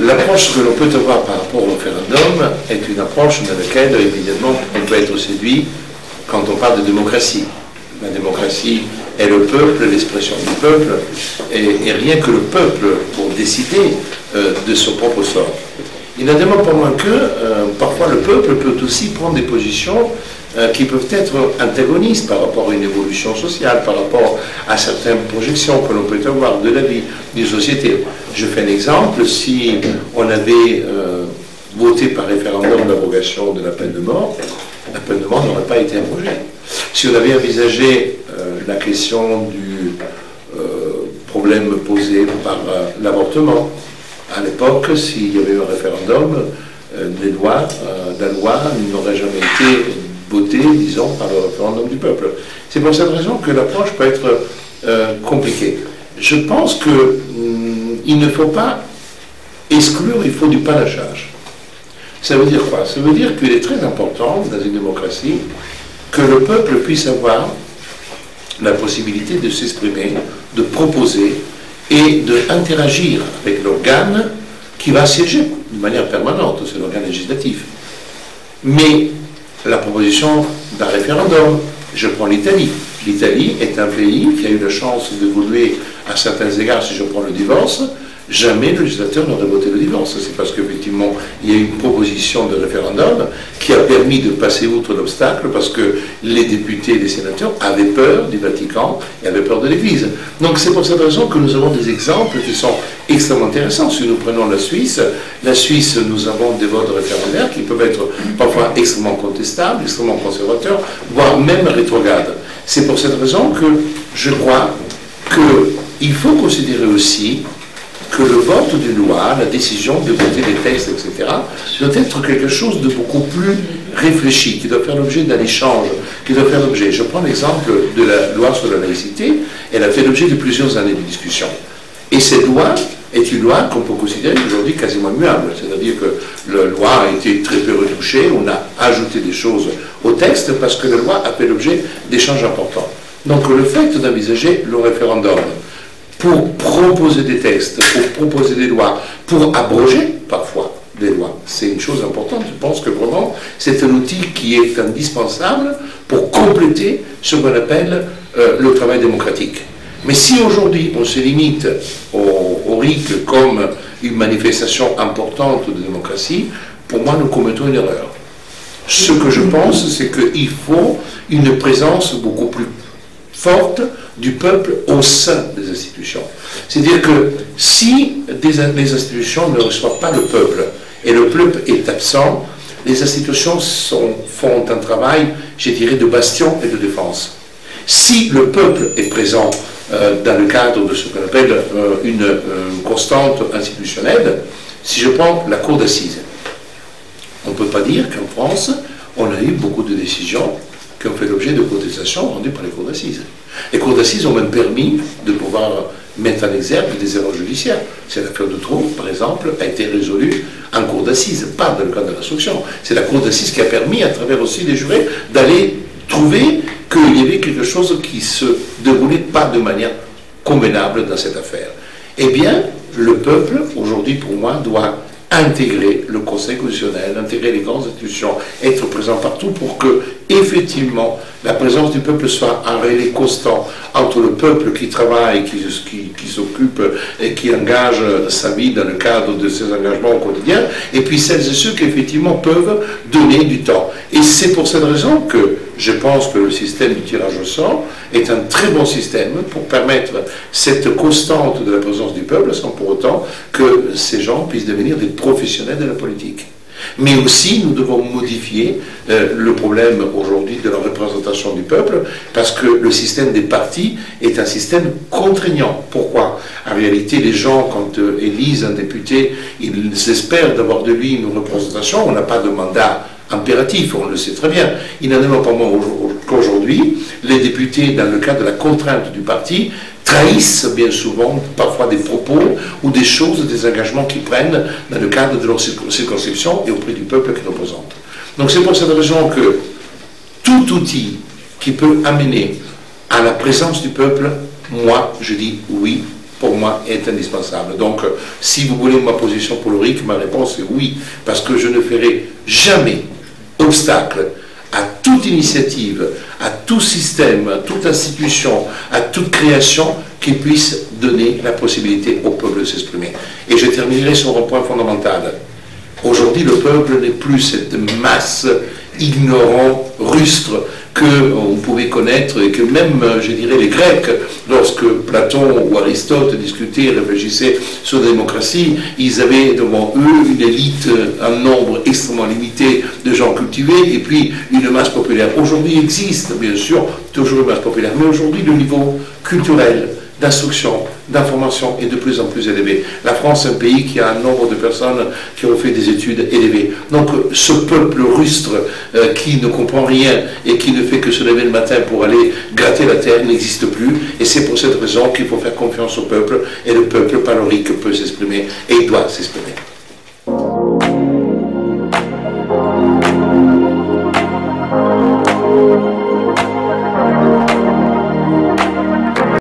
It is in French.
L'approche que l'on peut avoir par rapport au référendum est une approche dans laquelle, évidemment, on peut être séduit quand on parle de démocratie. La démocratie est le peuple, l'expression du peuple, et rien que le peuple pour décider de son propre sort. Il n'en demeure pas moins que, parfois, le peuple peut aussi prendre des positions qui peuvent être antagonistes par rapport à une évolution sociale, par rapport à certaines projections que l'on peut avoir de la vie d'une société. Je fais un exemple, si on avait voté par référendum l'abrogation de la peine de mort n'aurait pas été abrogée. Si on avait envisagé la question du problème posé par l'avortement, à l'époque, s'il y avait eu un référendum, la loi n'aurait jamais été votée, disons, par le référendum du peuple. C'est pour cette raison que l'approche peut être compliquée. Je pense qu'il ne faut pas exclure, il faut du panachage. Ça veut dire quoi? Ça veut dire qu'il est très important, dans une démocratie, que le peuple puisse avoir la possibilité de s'exprimer, de proposer et d'interagir avec l'organe qui va siéger de manière permanente, c'est l'organe législatif. Mais la proposition d'un référendum, je prends l'Italie. L'Italie est un pays qui a eu la chance d'évoluer à certains égards, si je prends le divorce. Jamais le législateur n'aurait voté le divorce. C'est parce qu'effectivement, il y a eu une proposition de référendum qui a permis de passer outre l'obstacle parce que les députés et les sénateurs avaient peur du Vatican et avaient peur de l'Église. Donc c'est pour cette raison que nous avons des exemples qui sont extrêmement intéressants. Si nous prenons la Suisse, nous avons des votes référendaires qui peuvent être parfois extrêmement contestables, extrêmement conservateurs, voire même rétrogrades. C'est pour cette raison que je crois qu'il faut considérer aussi que le vote d'une loi, la décision de voter des textes, etc., doit être quelque chose de beaucoup plus réfléchi, qui doit faire l'objet d'un échange, qui doit faire l'objet. Je prends l'exemple de la loi sur la laïcité, elle a fait l'objet de plusieurs années de discussion. Et cette loi est une loi qu'on peut considérer aujourd'hui quasiment immuable, c'est-à-dire que la loi a été très peu retouchée, on a ajouté des choses au texte parce que la loi a fait l'objet d'échanges importants. Donc le fait d'envisager le référendum, pour proposer des textes, pour proposer des lois, pour abroger parfois des lois. C'est une chose importante. Je pense que vraiment, c'est un outil qui est indispensable pour compléter ce qu'on appelle le travail démocratique. Mais si aujourd'hui on se limite au RIC comme une manifestation importante de démocratie, pour moi nous commettons une erreur. Ce que je pense, c'est qu'il faut une présence beaucoup plus forte du peuple au sein des institutions. C'est-à-dire que si les institutions ne reçoivent pas le peuple et le peuple est absent, les institutions font un travail, je dirais, de bastion et de défense. Si le peuple est présent dans le cadre de ce qu'on appelle une constante institutionnelle, si je prends la cour d'assises, on ne peut pas dire qu'en France, on a eu beaucoup de décisions qui ont fait l'objet de protestations rendues par les cours d'assises. Les cours d'assises ont même permis de pouvoir mettre en exergue des erreurs judiciaires. C'est l'affaire de Trou, par exemple, a été résolue en cour d'assises, pas dans le cadre de l'instruction. C'est la cour d'assises qui a permis, à travers aussi les jurés, d'aller trouver qu'il y avait quelque chose qui se déroulait pas de manière convenable dans cette affaire. Eh bien, le peuple, aujourd'hui, pour moi, doit intégrer le Conseil constitutionnel, intégrer les grandes institutions, être présent partout pour que, effectivement, la présence du peuple soit un relais constant entre le peuple qui travaille, qui s'occupe et qui engage sa vie dans le cadre de ses engagements au quotidien, et puis celles et ceux qui, effectivement, peuvent donner du temps. Et c'est pour cette raison que je pense que le système du tirage au sort est un très bon système pour permettre cette constante de la présence du peuple, sans pour autant que ces gens puissent devenir des professionnels de la politique. Mais aussi, nous devons modifier le problème aujourd'hui de la représentation du peuple, parce que le système des partis est un système contraignant. Pourquoi? En réalité, les gens, quand élisent un député, ils espèrent d'avoir de lui une représentation. On n'a pas de mandat impératif, on le sait très bien. Il n'en est pas moins qu'aujourd'hui, les députés, dans le cadre de la contrainte du parti, trahissent bien souvent parfois des propos ou des choses, des engagements qu'ils prennent dans le cadre de leur circonscription et auprès du peuple qu'ils représentent. Donc c'est pour cette raison que tout outil qui peut amener à la présence du peuple, moi je dis oui, pour moi, est indispensable. Donc, si vous voulez ma position politique, ma réponse est oui, parce que je ne ferai jamais obstacle à toute initiative, à tout système, à toute institution, à toute création qui puisse donner la possibilité au peuple de s'exprimer. Et je terminerai sur un point fondamental. Aujourd'hui, le peuple n'est plus cette masse ignorante, rustre, qu'on pouvait connaître et que même, je dirais, les Grecs, lorsque Platon ou Aristote discutaient, réfléchissaient sur la démocratie, ils avaient devant eux une élite, un nombre extrêmement limité de gens cultivés et puis une masse populaire. Aujourd'hui, il existe, bien sûr, toujours une masse populaire, mais aujourd'hui, le niveau culturel, d'instruction, d'information est de plus en plus élevé. La France est un pays qui a un nombre de personnes qui ont fait des études élevées. Donc ce peuple rustre qui ne comprend rien et qui ne fait que se lever le matin pour aller gratter la terre n'existe plus. Et c'est pour cette raison qu'il faut faire confiance au peuple et le peuple, par l'orique, peut s'exprimer et il doit s'exprimer.